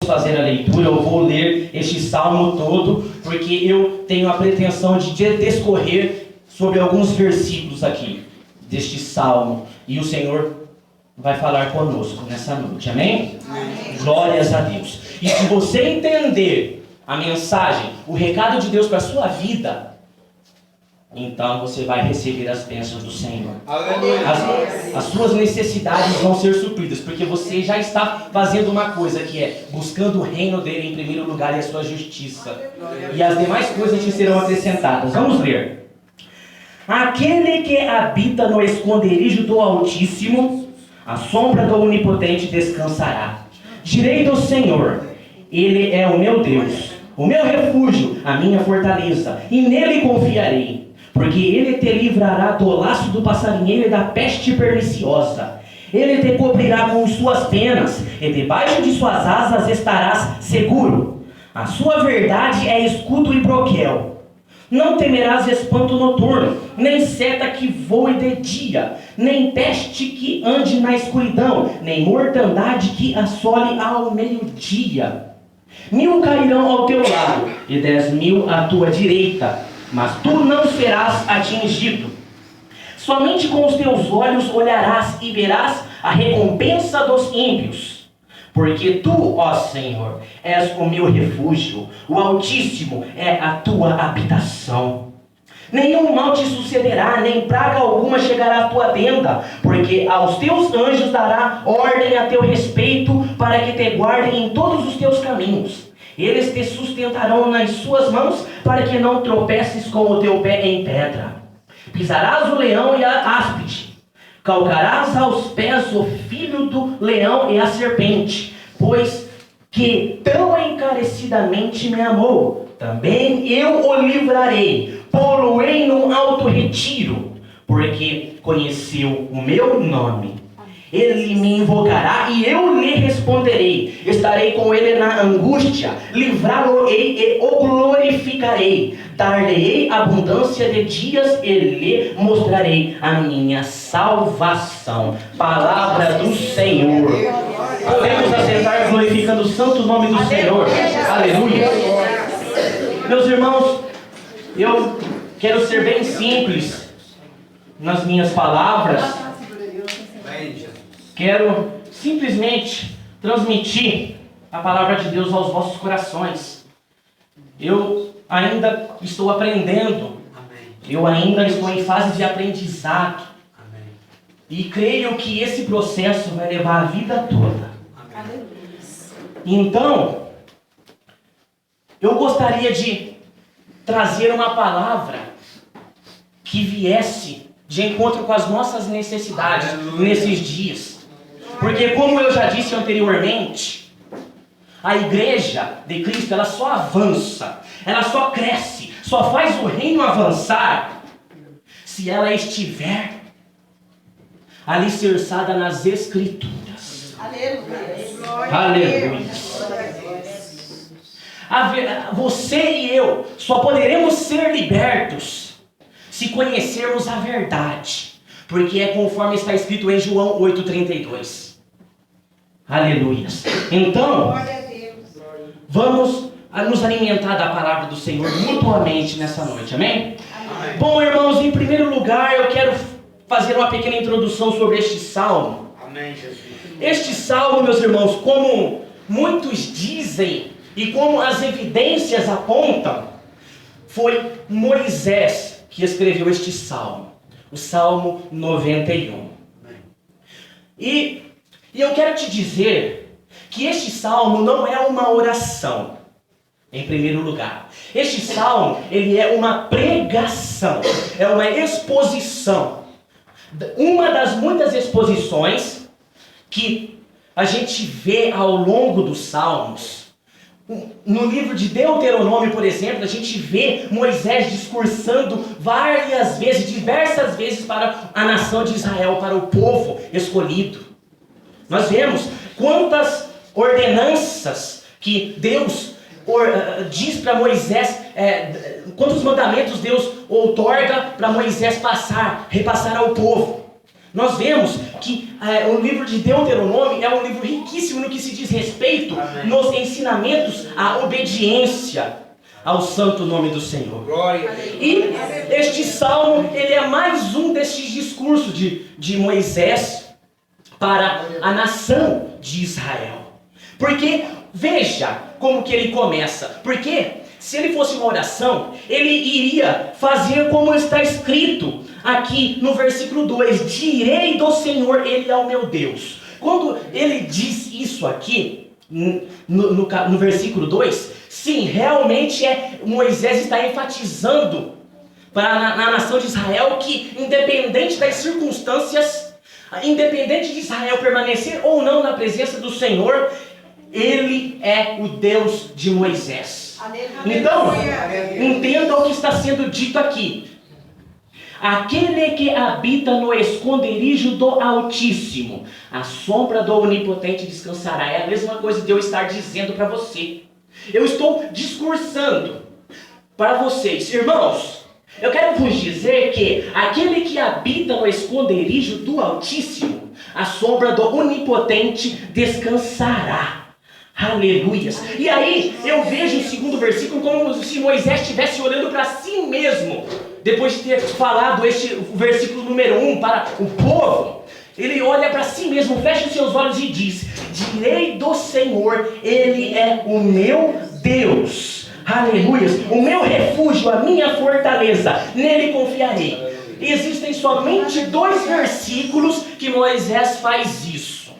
fazer a leitura. Eu vou ler este salmo todo, porque eu tenho a pretensão de discorrer sobre alguns versículos aqui deste salmo. E o Senhor vai falar conosco nessa noite, amém? Amém. Glórias a Deus. E se você entender a mensagem, o recado de Deus para a sua vida, então você vai receber as bênçãos do Senhor. Aleluia. As suas necessidades vão ser supridas, porque você já está fazendo uma coisa, que é buscando o reino dele em primeiro lugar e a sua justiça. E as demais coisas te serão acrescentadas. Vamos ler. Aquele que habita no esconderijo do Altíssimo, a sombra do Onipotente descansará. Direi do Senhor, Ele é o meu Deus, o meu refúgio, a minha fortaleza, e nele confiarei. Porque Ele te livrará do laço do passarinheiro e da peste perniciosa. Ele te cobrirá com suas penas, e debaixo de suas asas estarás seguro. A sua verdade é escudo e broquel. Não temerás espanto noturno, nem seta que voe de dia, nem peste que ande na escuridão, nem mortandade que assole ao meio-dia. 1000 cairão ao teu lado, e 10.000 à tua direita, mas tu não serás atingido. Somente com os teus olhos olharás e verás a recompensa dos ímpios. Porque tu, ó Senhor, és o meu refúgio, o Altíssimo é a tua habitação. Nenhum mal te sucederá, nem praga alguma chegará à tua tenda, porque aos teus anjos dará ordem a teu respeito, para que te guardem em todos os teus caminhos. Eles te sustentarão nas suas mãos, para que não tropeces com o teu pé em pedra. Pisarás o leão e a áspide. Calcarás aos pés o filho do leão e a serpente, pois que tão encarecidamente me amou, também eu o livrarei, pô-lo-ei num alto retiro, porque conheceu o meu nome. Ele me invocará e eu lhe responderei. Estarei com ele na angústia, livrá-lo-ei e o glorificarei. Dar-lhe-ei abundância de dias e lhe mostrarei a minha salvação. Palavra do Senhor. Podemos assentar glorificando o santo nome do Senhor. Aleluia. Meus irmãos, eu quero ser bem simples nas minhas palavras. Quero simplesmente transmitir a palavra de Deus aos vossos corações. Eu ainda estou aprendendo. Eu ainda estou em fase de aprendizado. E creio que esse processo vai levar a vida toda. Então, eu gostaria de trazer uma palavra que viesse de encontro com as nossas necessidades nesses dias. Porque, como eu já disse anteriormente, a igreja de Cristo, ela só avança, ela só cresce, só faz o reino avançar se ela estiver alicerçada nas Escrituras. Aleluia. Você e eu só poderemos ser libertos se conhecermos a verdade, porque é conforme está escrito em João 8,32. Aleluia. Então, vamos nos alimentar da palavra do Senhor mutuamente nessa noite, amém? Amém. Bom, irmãos, em primeiro lugar eu quero fazer uma pequena introdução sobre este salmo. Amém, Jesus. Este salmo, meus irmãos, como muitos dizem e como as evidências apontam, foi Moisés que escreveu este salmo, o Salmo 91. E eu quero te dizer que este salmo não é uma oração, em primeiro lugar. Este salmo, ele é uma pregação, é uma exposição. Uma das muitas exposições que a gente vê ao longo dos salmos. No livro de Deuteronômio, por exemplo, a gente vê Moisés discursando diversas vezes para a nação de Israel, para o povo escolhido. Nós vemos quantas ordenanças que Deus diz para Moisés, quantos mandamentos Deus outorga para Moisés repassar ao povo. nós vemos que o livro de Deuteronômio é um livro riquíssimo no que se diz respeito nos ensinamentos à obediência ao santo nome do Senhor. E este salmo, ele é mais um destes discursos de Moisés para a nação de Israel. Porque, veja como que ele começa. Porque se ele fosse uma oração, ele iria fazer como está escrito aqui no versículo 2. Direi do Senhor, Ele é o meu Deus. Quando ele diz isso aqui, no versículo 2, sim, realmente Moisés está enfatizando na nação de Israel que, independente das circunstâncias, independente de Israel permanecer ou não na presença do Senhor, Ele é o Deus de Moisés. Então, entenda o que está sendo dito aqui. Aquele que habita no esconderijo do Altíssimo, a sombra do Onipotente descansará. É a mesma coisa de eu estar dizendo para você. Eu estou discursando para vocês, irmãos. Eu quero vos dizer que aquele que habita no esconderijo do Altíssimo, a sombra do Onipotente descansará. Aleluias. E aí eu vejo o segundo versículo como se Moisés estivesse olhando para si mesmo. Depois de ter falado o versículo número 1 para o povo, ele olha para si mesmo, fecha os seus olhos e diz: direi do Senhor, Ele é o meu Deus. Aleluias. O meu refúgio, a minha fortaleza, nele confiarei. Existem somente 2 versículos que Moisés faz isso.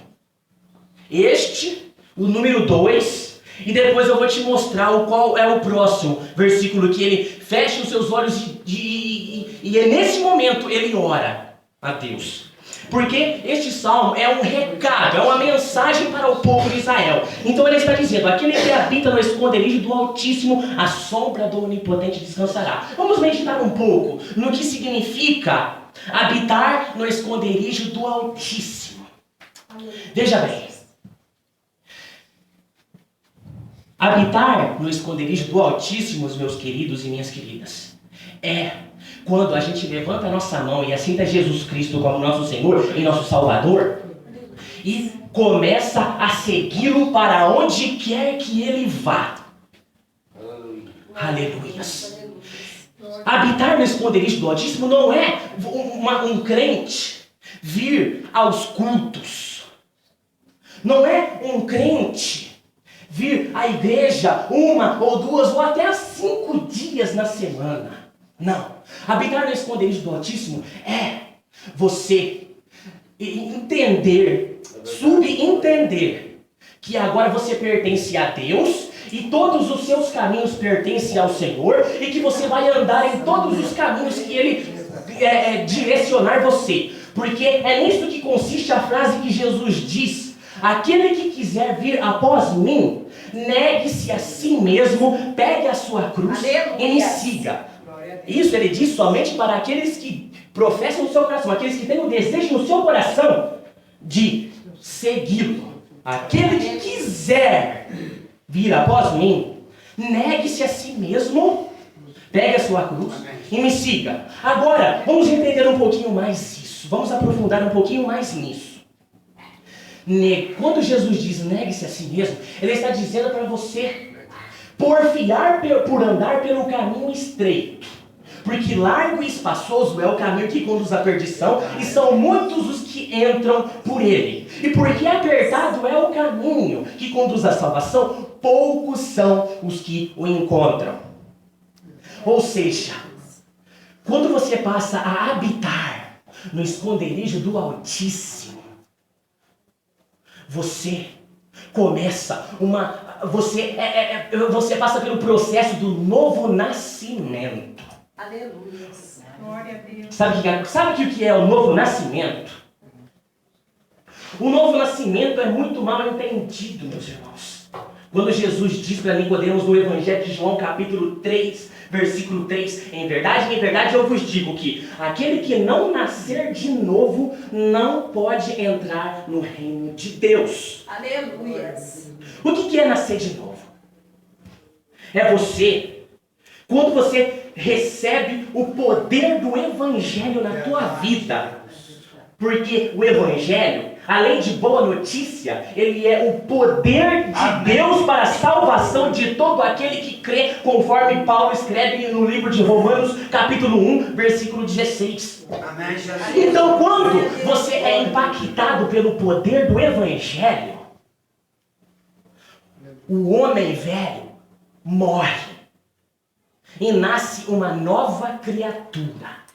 O número 2, e depois eu vou te mostrar qual é o próximo versículo que ele fecha os seus olhos e nesse momento ele ora a Deus. Porque este salmo é um recado, é uma mensagem para o povo de Israel. Então ele está dizendo: aquele que habita no esconderijo do Altíssimo, a sombra do Onipotente descansará. Vamos meditar um pouco no que significa habitar no esconderijo do Altíssimo. Veja bem. Habitar no esconderijo do Altíssimo, meus queridos e minhas queridas, é quando a gente levanta a nossa mão e aceita Jesus Cristo como nosso Senhor e nosso Salvador e começa a segui-lo para onde quer que Ele vá. Aleluia. Habitar no esconderijo do Altíssimo não é um crente vir aos cultos. Não é um crente vir à igreja 1 ou 2 ou até 5 dias na semana. Não. Habitar no esconderijo do Altíssimo é você subentender que agora você pertence a Deus e todos os seus caminhos pertencem ao Senhor e que você vai andar em todos os caminhos que Ele direcionar você. Porque é nisso que consiste a frase que Jesus diz: aquele que quiser vir após mim, negue-se a si mesmo, pegue a sua cruz e me siga. Isso ele diz somente para aqueles que professam no seu coração, aqueles que têm o desejo no seu coração de segui-lo. Aquele que quiser vir após mim, negue-se a si mesmo, pegue a sua cruz e me siga. Agora, vamos entender um pouquinho mais isso. Vamos aprofundar um pouquinho mais nisso. Quando Jesus diz negue-se a si mesmo, Ele está dizendo para você porfiar por andar pelo caminho estreito. Porque largo e espaçoso é o caminho que conduz à perdição, e são muitos os que entram por ele. E porque apertado é o caminho que conduz à salvação, poucos são os que o encontram. Ou seja, quando você passa a habitar no esconderijo do Altíssimo, você começa você passa pelo processo do novo nascimento. Aleluia. Glória a Deus. Sabe o que é o novo nascimento? O novo nascimento é muito mal entendido, meus irmãos. Quando Jesus diz para Nicodemos no Evangelho de João, capítulo 3, versículo 3, em verdade eu vos digo que aquele que não nascer de novo não pode entrar no reino de Deus. Aleluia. O que é nascer de novo? É quando você recebe o poder do Evangelho na tua vida, Porque o Evangelho, além de boa notícia, ele é o poder de Deus para a salvação de todo aquele que crê, conforme Paulo escreve no livro de Romanos, capítulo 1, versículo 16. Amém. Então, quando você é impactado pelo poder do Evangelho, o homem velho morre e nasce uma nova criatura.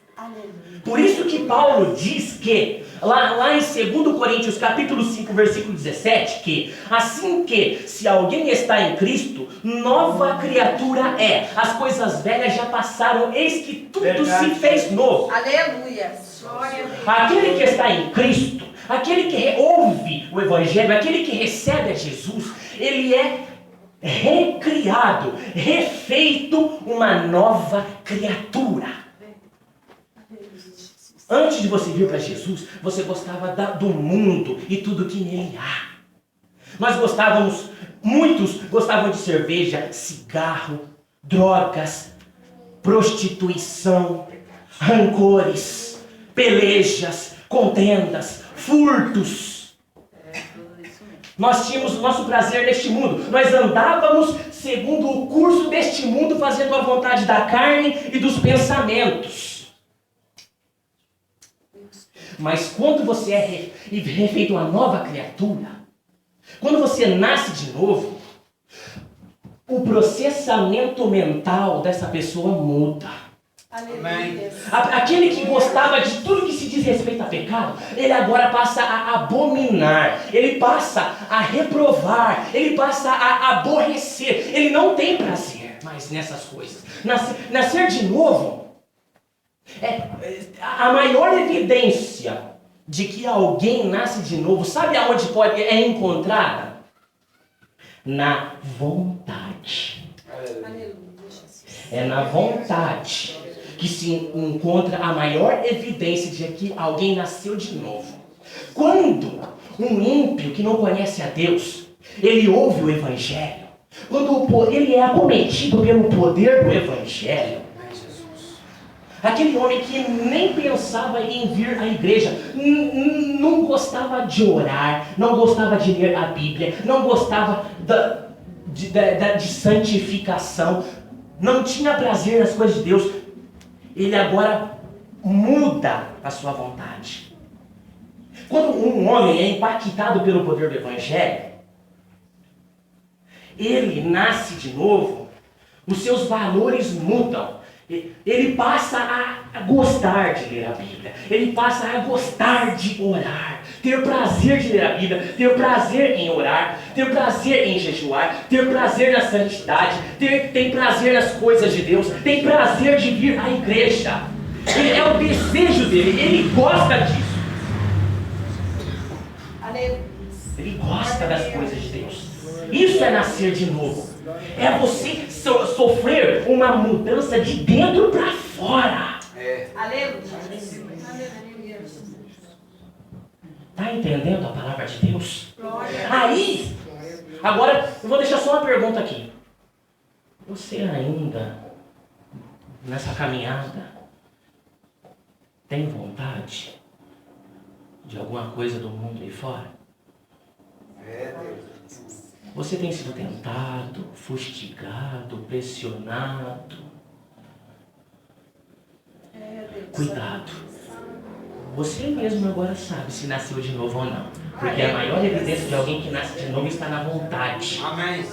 Por isso que Paulo diz que, lá em 2 Coríntios capítulo 5, versículo 17, que assim que, se alguém está em Cristo, nova criatura é. As coisas velhas já passaram, eis que tudo se fez novo. Aleluia. Glória a Deus. Aquele que está em Cristo, aquele que ouve o Evangelho, aquele que recebe a Jesus, ele é recriado, refeito uma nova criatura. Antes de você vir para Jesus, você gostava do mundo e tudo que nele há. Muitos gostavam de cerveja, cigarro, drogas, prostituição, rancores, pelejas, contendas, furtos. Nós tínhamos o nosso prazer neste mundo. Nós andávamos segundo o curso deste mundo, fazendo a vontade da carne e dos pensamentos. Mas quando você é refeito uma nova criatura, quando você nasce de novo, o processamento mental dessa pessoa muda. Aleluia. Aquele que gostava de tudo que se diz respeito a pecado, ele agora passa a abominar, ele passa a reprovar, ele passa a aborrecer. Ele não tem prazer mais nessas coisas. Nascer de novo a maior evidência de que alguém nasce de novo, sabe aonde é encontrada? Na vontade. Aleluia. É na vontade que se encontra a maior evidência de que alguém nasceu de novo. Quando um ímpio que não conhece a Deus, ele ouve o Evangelho, quando ele é acometido pelo poder do Evangelho, aquele homem que nem pensava em vir à igreja, não gostava de orar, não gostava de ler a Bíblia, não gostava de santificação, não tinha prazer nas coisas de Deus, ele agora muda a sua vontade. Quando um homem é impactado pelo poder do Evangelho, ele nasce de novo, os seus valores mudam. Ele passa a gostar de ler a Bíblia. Ele passa a gostar de orar. Ter prazer de ler a Bíblia. Ter prazer em orar. Ter prazer em jejuar. Ter prazer na santidade. Tem prazer nas coisas de Deus. Tem prazer de vir à igreja. É o desejo dele. Ele gosta disso. Ele gosta das coisas de Deus. Isso é nascer de novo. É você sofrer uma mudança de dentro para fora. Aleluia. Está entendendo a palavra de Deus? Aí, agora eu vou deixar só uma pergunta aqui. Você ainda, nessa caminhada, tem vontade de alguma coisa do mundo aí fora? Você tem sido tentado, fustigado, pressionado? Cuidado. Você mesmo agora sabe se nasceu de novo ou não. Porque a maior evidência de alguém que nasce de novo está na vontade. Amém.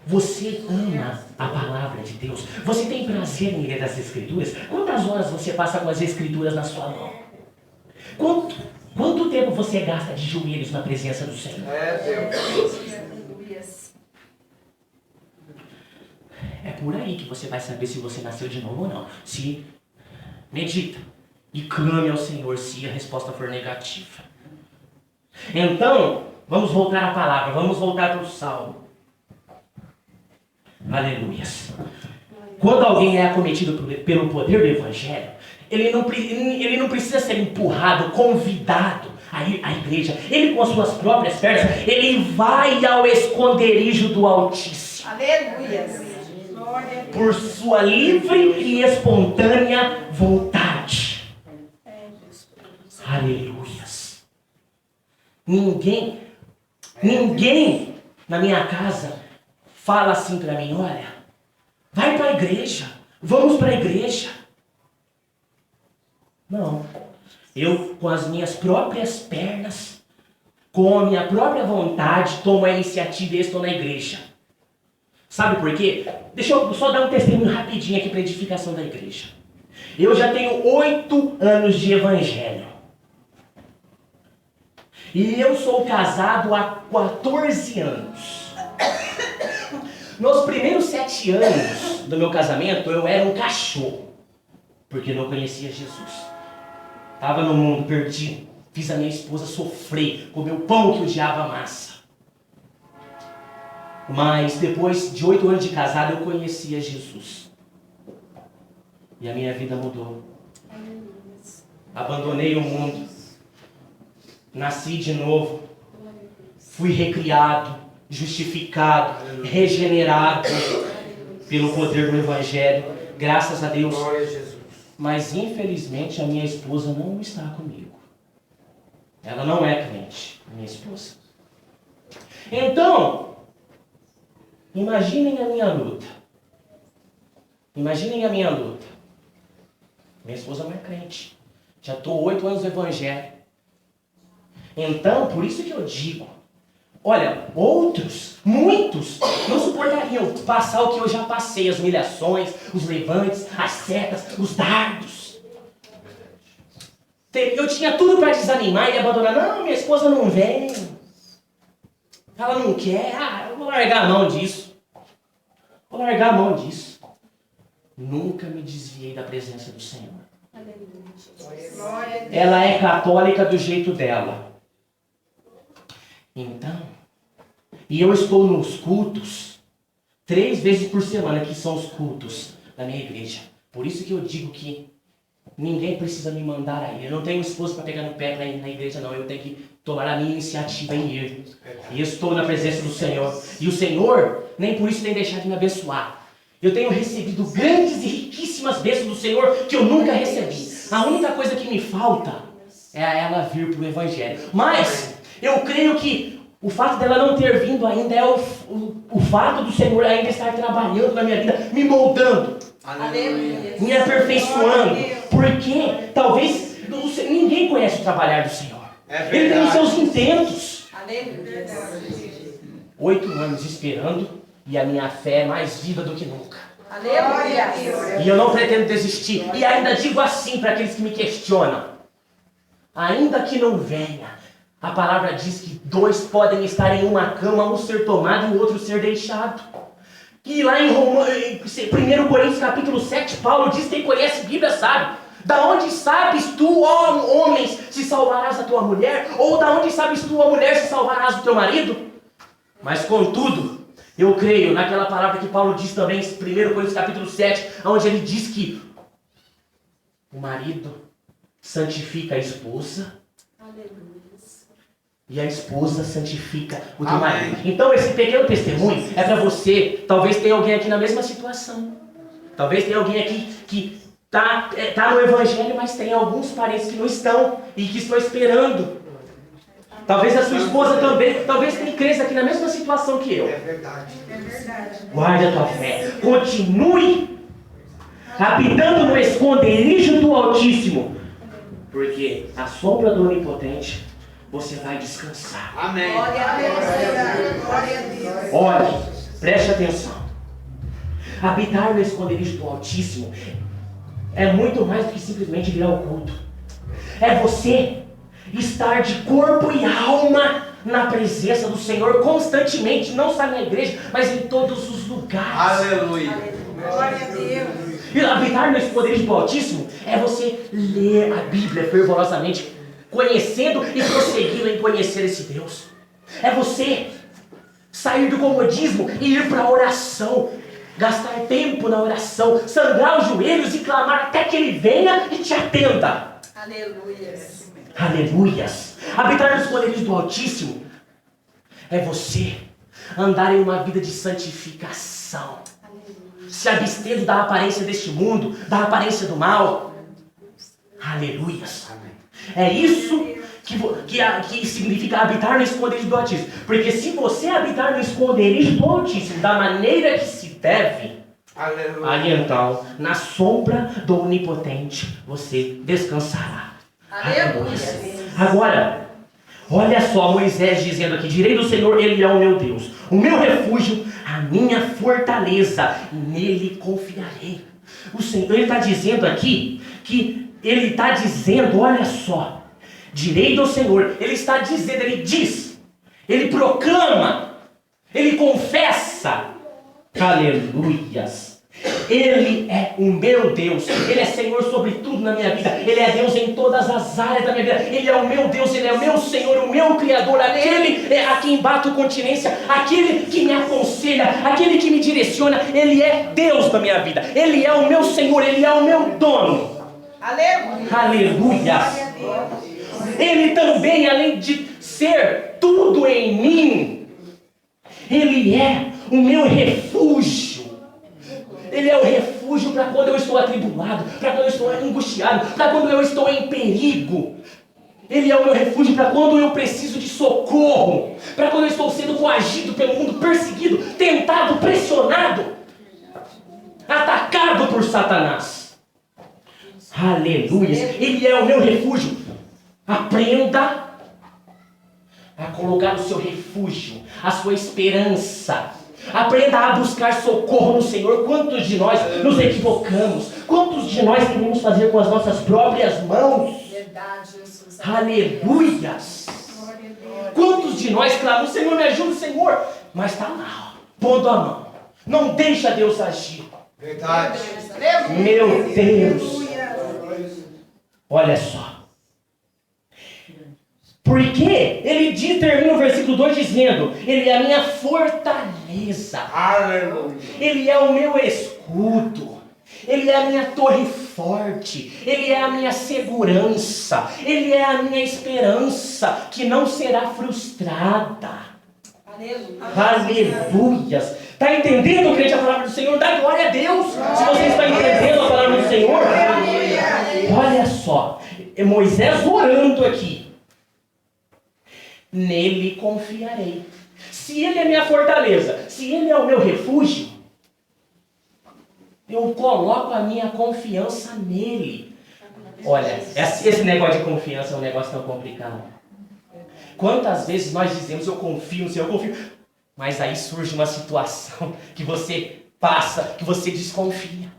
Você ama a palavra de Deus. Você tem prazer em ler as Escrituras. Quantas horas você passa com as Escrituras na sua mão? Quanto tempo você gasta de joelhos na presença do Senhor? É por aí que você vai saber se você nasceu de novo ou não. Se medita e clame ao Senhor se a resposta for negativa. Então, vamos voltar à palavra, vamos voltar para o Salmo. Aleluias. Quando alguém é acometido pelo poder do Evangelho, ele não precisa ser empurrado, convidado a ir à igreja. Ele, com as suas próprias pernas, ele vai ao esconderijo do Altíssimo. Aleluia. Por sua livre e espontânea vontade. Ninguém na minha casa fala assim para mim, olha, vai para a igreja, vamos para a igreja. Não. Eu, com as minhas próprias pernas, com a minha própria vontade, tomo a iniciativa e estou na igreja. Sabe por quê? Deixa eu só dar um testemunho rapidinho aqui para edificação da igreja. Eu já tenho 8 anos de evangelho. E eu sou casado há 14 anos. Nos primeiros 7 anos do meu casamento, eu era um cachorro. Porque não conhecia Jesus. Estava no mundo perdido. Fiz a minha esposa sofrer. Comer o pão que odiava a massa. Mas depois de 8 anos de casado, eu conhecia Jesus. E a minha vida mudou. Abandonei o mundo. Nasci de novo. Fui recriado, justificado, regenerado pelo poder do Evangelho. Graças a Deus. Mas infelizmente a minha esposa não está comigo. Ela não é crente, minha esposa. Então, imaginem a minha luta. Imaginem a minha luta. Minha esposa não é crente. Já estou 8 anos no Evangelho. Então, por isso que eu digo, olha, outros, muitos, não suportariam passar o que eu já passei, as humilhações, os levantes, as setas, os dardos. Eu tinha tudo para desanimar e abandonar. Não, minha esposa não vem. Ela não quer. Eu vou largar a mão disso. Vou largar a mão disso. Nunca me desviei da presença do Senhor. Ela é católica do jeito dela. Então, e eu estou nos cultos 3 vezes por semana, que são os cultos da minha igreja. Por isso que eu digo que ninguém precisa me mandar a ir. Eu não tenho esposo para pegar no pé na igreja, não. Eu tenho que tomar a minha iniciativa em ir. E eu estou na presença do Senhor. E o Senhor, nem por isso tem deixado de me abençoar. Eu tenho recebido grandes e riquíssimas bênçãos do Senhor que eu nunca recebi. A única coisa que me falta é ela vir para o Evangelho. Mas eu creio que o fato dela não ter vindo ainda é o fato do Senhor ainda estar trabalhando na minha vida, me moldando, me aperfeiçoando. Porque talvez ninguém conhece o trabalhar do Senhor. Ele tem os seus intentos. 8 anos esperando e a minha fé é mais viva do que nunca. E eu não pretendo desistir. E ainda digo assim para aqueles que me questionam: ainda que não venha, a palavra diz que 2 podem estar em uma cama, um ser tomado e o outro ser deixado. E lá em 1 Coríntios capítulo 7, Paulo diz: quem conhece a Bíblia sabe. Da onde sabes tu, ó homens, se salvarás a tua mulher? Ou da onde sabes tu, ó mulher, se salvarás o teu marido? Mas contudo, eu creio naquela palavra que Paulo diz também em 1 Coríntios capítulo 7, onde ele diz que o marido santifica a esposa. E a esposa santifica o teu marido. Então esse pequeno testemunho é para você. Talvez tenha alguém aqui na mesma situação. Talvez tenha alguém aqui que tá no Evangelho, mas tem alguns parentes que não estão e que estão esperando. Talvez a sua esposa também. Talvez tenha crentes aqui na mesma situação que eu. É verdade. Guarde a tua fé. Continue habitando no esconderijo do Altíssimo. Porque a sombra do Onipotente você vai descansar. Amém. Olhe, preste atenção. Habitar no esconderijo do Altíssimo é muito mais do que simplesmente vir ao culto. É você estar de corpo e alma na presença do Senhor constantemente, não só na igreja, mas em todos os lugares. Aleluia. Glória a Deus. E habitar no esconderijo do Altíssimo é você ler a Bíblia fervorosamente, conhecendo e prosseguindo em conhecer esse Deus. É você sair do comodismo e ir para a oração, gastar tempo na oração, sangrar os joelhos e clamar até que Ele venha e te atenda. Aleluias. Aleluias. Habitar no esconderijo do Altíssimo é você andar em uma vida de santificação, se abstendo da aparência deste mundo, da aparência do mal. Aleluias. É isso que significa habitar no esconderijo do Altíssimo. Porque se você habitar no esconderijo do Altíssimo da maneira que se deve, aleluia, aí então, na sombra do Onipotente, você descansará. Aleluia. Agora, olha só Moisés dizendo aqui: direi do Senhor, Ele é o meu Deus, o meu refúgio, a minha fortaleza, e nele confiarei. O Senhor, Ele está dizendo aqui, que Ele está dizendo, olha só, direi do Senhor, Ele está dizendo, Ele diz, Ele proclama, Ele confessa, aleluias. Ele é o meu Deus, Ele é Senhor sobre tudo na minha vida, Ele é Deus em todas as áreas da minha vida, Ele é o meu Deus, Ele é o meu Senhor, o meu Criador, Ele é a quem bato continência, aquele que me aconselha, aquele que me direciona, Ele é Deus na minha vida, Ele é o meu Senhor, Ele é o meu dono. Aleluia. Aleluia. Ele também, além de ser tudo em mim, Ele é o meu refúgio. Ele é o refúgio para quando eu estou atribulado, para quando eu estou angustiado, para quando eu estou em perigo. Ele é o meu refúgio para quando eu preciso de socorro, para quando eu estou sendo coagido pelo mundo, perseguido, tentado, pressionado, atacado por Satanás. Aleluia. Ele é o meu refúgio. Aprenda a colocar o seu refúgio, a sua esperança. Aprenda a buscar socorro no Senhor. Quantos de nós nos equivocamos? Quantos de nós queremos fazer com as nossas próprias mãos? Verdade, Jesus. Aleluias. Quantos de nós clamamos: Senhor, me ajuda, Senhor. Mas está lá, ó, pondo a mão. Não deixa Deus agir. Verdade. Meu Deus. Olha só. Porque ele termina o versículo 2 dizendo: Ele é a minha fortaleza. Aleluia. Ele é o meu escudo. Ele é a minha torre forte. Ele é a minha segurança. Ele é a minha esperança que não será frustrada. Aleluia. Aleluias. Está entendendo, crente, a palavra do Senhor? Dá glória a Deus. Se você está entendendo a palavra do Senhor. Olha só. Moisés orando aqui. Nele confiarei. Se Ele é minha fortaleza, se Ele é o meu refúgio, eu coloco a minha confiança nele. Olha, esse negócio de confiança é um negócio tão complicado. Quantas vezes nós dizemos: eu confio no Senhor, eu confio, mas aí surge uma situação que você passa, que você desconfia.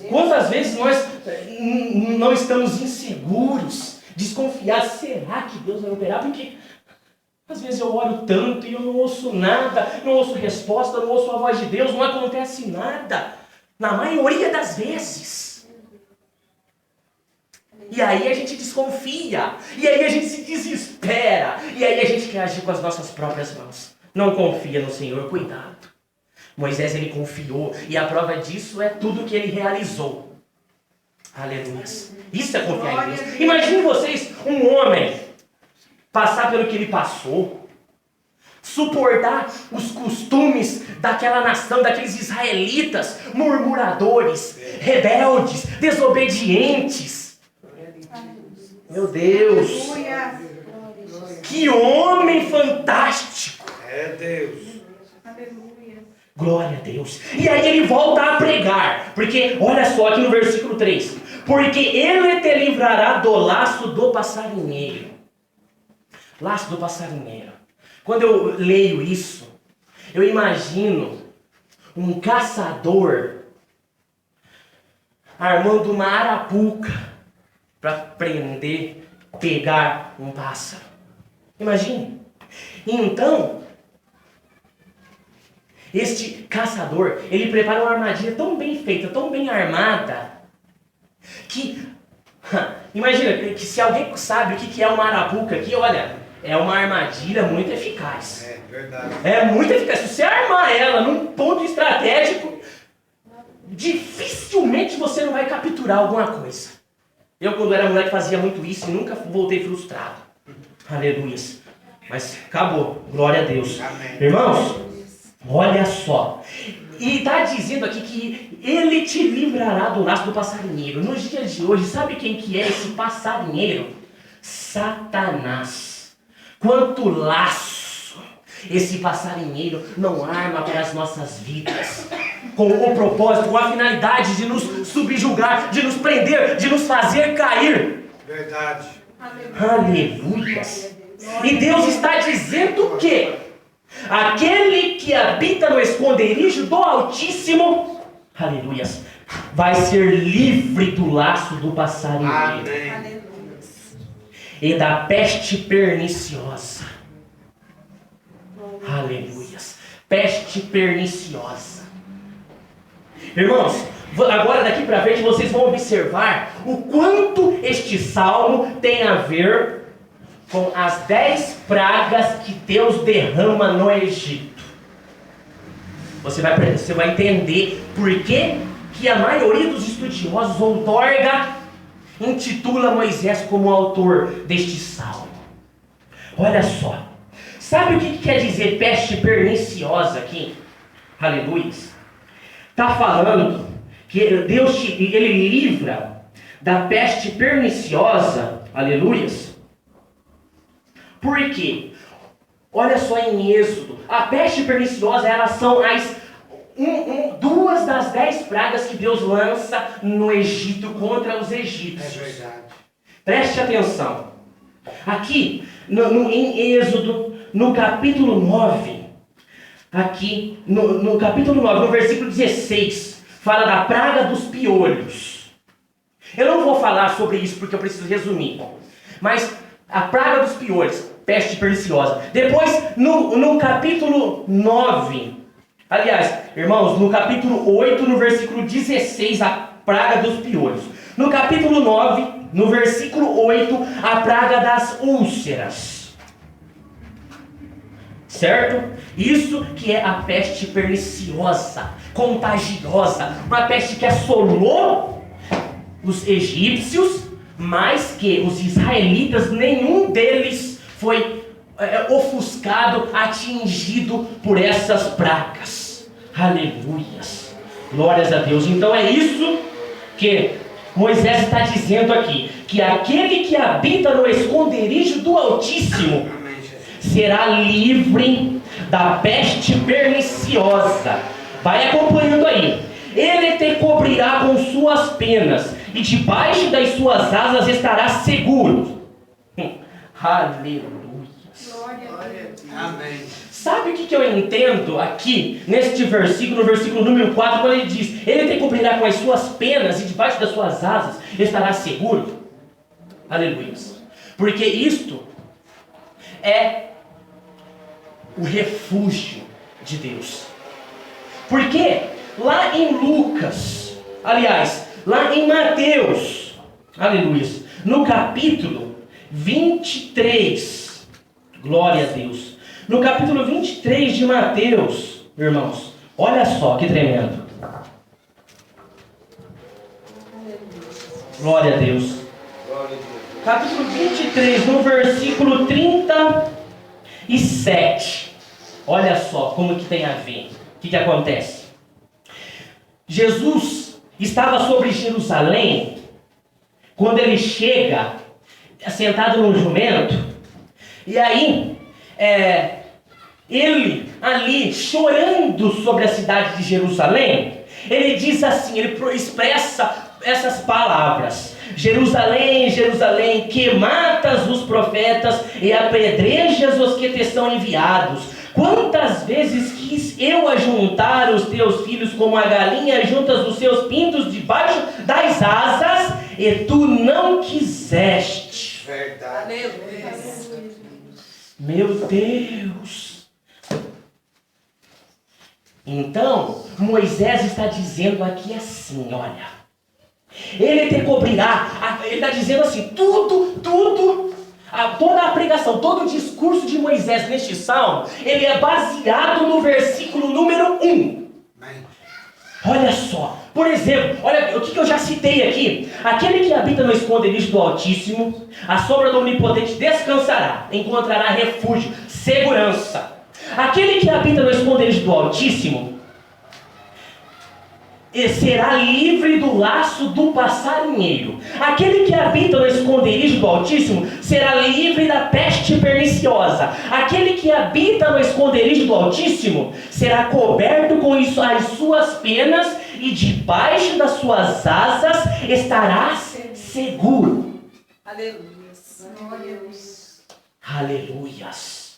Quantas vezes nós não estamos inseguros, desconfiados? Será que Deus vai operar? Porque às vezes eu oro tanto e eu não ouço nada, não ouço resposta, não ouço a voz de Deus, não acontece nada. Na maioria das vezes. E aí a gente desconfia, e aí a gente se desespera, e aí a gente quer agir com as nossas próprias mãos. Não confia no Senhor, cuidado. Moisés, ele confiou, e a prova disso é tudo que ele realizou. Aleluia. Isso é confiar em Deus. Imagine vocês, um homem, passar pelo que ele passou, suportar os costumes daquela nação, daqueles israelitas, murmuradores, rebeldes, desobedientes. Meu Deus! Que homem fantástico! É Deus! Glória a Deus. E aí ele volta a pregar. Porque, olha só aqui no versículo 3. Porque Ele te livrará do laço do passarinheiro. Laço do passarinheiro. Quando eu leio isso, eu imagino um caçador armando uma arapuca para prender, pegar um pássaro. Imagine. Então, este caçador, ele prepara uma armadilha tão bem feita, tão bem armada, que, imagina, que se alguém sabe o que é uma arapuca aqui, olha, é uma armadilha muito eficaz. É verdade. É muito eficaz. Se você armar ela num ponto estratégico, dificilmente você não vai capturar alguma coisa. Eu, quando era moleque, fazia muito isso e nunca voltei frustrado. Aleluia. Mas acabou. Glória a Deus. Amém. Irmãos, olha só. E está dizendo aqui que ele te livrará do laço do passarinheiro. Nos dias de hoje, sabe quem que é esse passarinheiro? Satanás. Quanto laço esse passarinheiro não arma para as nossas vidas, com o propósito, com a finalidade de nos subjugar, de nos prender, de nos fazer cair. Verdade. Aleluia. E Deus está dizendo que aquele que habita no esconderijo do Altíssimo, aleluia, vai ser livre do laço do passarinheiro. Amém. E da peste perniciosa. Aleluia. Peste perniciosa. Irmãos, agora daqui para frente vocês vão observar o quanto este salmo tem a ver com as 10 pragas que Deus derrama no Egito. Você vai entender por que a maioria dos estudiosos intitula Moisés como autor deste salmo. Olha só. Sabe o que quer dizer peste perniciosa aqui? Aleluia. Está falando que Deus ele livra da peste perniciosa. Aleluia. Por quê? Olha só em Êxodo. A peste perniciosa, elas são duas das 10 pragas que Deus lança no Egito contra os egípcios. É verdade. Preste atenção. Aqui, em Êxodo, no capítulo 9, aqui, no capítulo 9, no versículo 16, fala da praga dos piolhos. Eu não vou falar sobre isso porque eu preciso resumir. Mas a praga dos piolhos, peste perniciosa. Depois, no capítulo 9, aliás, irmãos, no capítulo 8, no versículo 16, a praga dos piolhos. No capítulo 9, no versículo 8, a praga das úlceras. Certo? Isso que é a peste perniciosa, contagiosa. Uma peste que assolou os egípcios, mas que os israelitas, nenhum deles foi ofuscado, atingido por essas pragas. Aleluias. Glórias a Deus. Então é isso que Moisés está dizendo aqui, que aquele que habita no esconderijo do Altíssimo será livre da peste perniciosa. Vai acompanhando aí. Ele te cobrirá com suas penas, e debaixo das suas asas estará seguro. Aleluia. Amém. Sabe o que eu entendo aqui, neste versículo, no versículo número 4, quando ele diz: ele te cobrirá com as suas penas, e debaixo das suas asas estará seguro? Aleluia. Porque isto é o refúgio de Deus. Porque lá em Lucas, aliás, lá em Mateus, aleluia, no capítulo 23, glória a Deus, no capítulo 23 de Mateus, irmãos, olha só que tremendo. Glória a Deus. Capítulo 23, no versículo 37. Olha só como que tem a ver. O que acontece? Jesus estava sobre Jerusalém quando ele chega sentado num jumento, e aí ele ali chorando sobre a cidade de Jerusalém, ele diz assim, ele expressa essas palavras: Jerusalém, Jerusalém, que matas os profetas e apedrejas os que te são enviados. Quantas vezes quis eu ajuntar os teus filhos como a galinha junta os seus pintos debaixo das asas, e tu não quiseste. Verdade. Meu Deus. Então, Moisés está dizendo aqui assim, olha. Ele te cobrirá, ele está dizendo assim, toda a pregação, todo o discurso de Moisés neste salmo, ele é baseado no versículo número 1. Olha só, por exemplo, olha o que eu já citei aqui. Aquele que habita no esconderijo do Altíssimo, a sombra do Onipotente descansará, encontrará refúgio, segurança. Aquele que habita no esconderijo do Altíssimo, será livre do laço do passarinheiro. Aquele que habita no esconderijo do Altíssimo será livre da peste perniciosa. Aquele que habita no esconderijo do Altíssimo será coberto com as suas penas e debaixo das suas asas estarás seguro. Aleluias. Glória a Deus. Aleluias.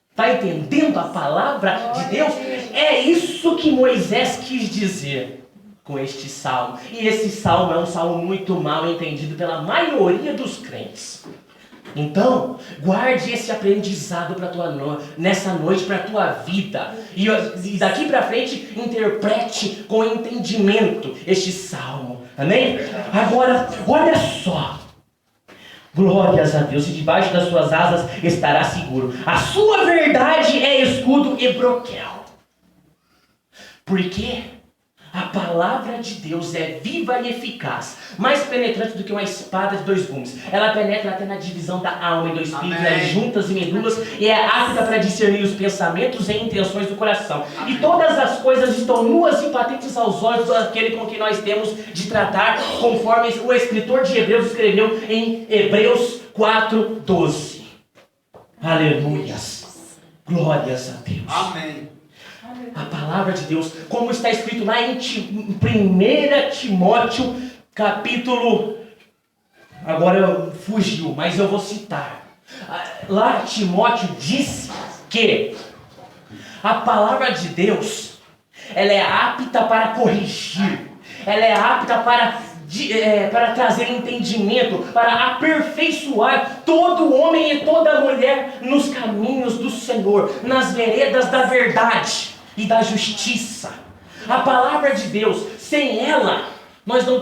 Está entendendo a palavra de Deus? É isso que Moisés quis dizer com este salmo. E esse salmo é um salmo muito mal entendido pela maioria dos crentes. Então, guarde esse aprendizado nessa noite para a tua vida. E daqui para frente, interprete com entendimento este salmo. Amém? Agora, olha só. Glórias a Deus, e debaixo das suas asas estará seguro. A sua verdade é escudo e broquel. Porque a palavra de Deus é viva e eficaz, mais penetrante do que uma espada de dois gumes. Ela penetra até na divisão da alma e do espírito, nas juntas e medulas, e é apta para discernir os pensamentos e intenções do coração. Amém. E todas as coisas estão nuas e patentes aos olhos daquele com quem nós temos de tratar, conforme o escritor de Hebreus escreveu em Hebreus 4:12. Aleluias. Glórias a Deus. Amém. A palavra de Deus, como está escrito lá em 1 Timóteo, capítulo... Agora fugiu, mas eu vou citar. Lá Timóteo disse que a palavra de Deus, ela é apta para corrigir, ela é apta para trazer entendimento, para aperfeiçoar todo homem e toda mulher nos caminhos do Senhor, nas veredas da verdade e da justiça. A palavra de Deus, sem ela, nós não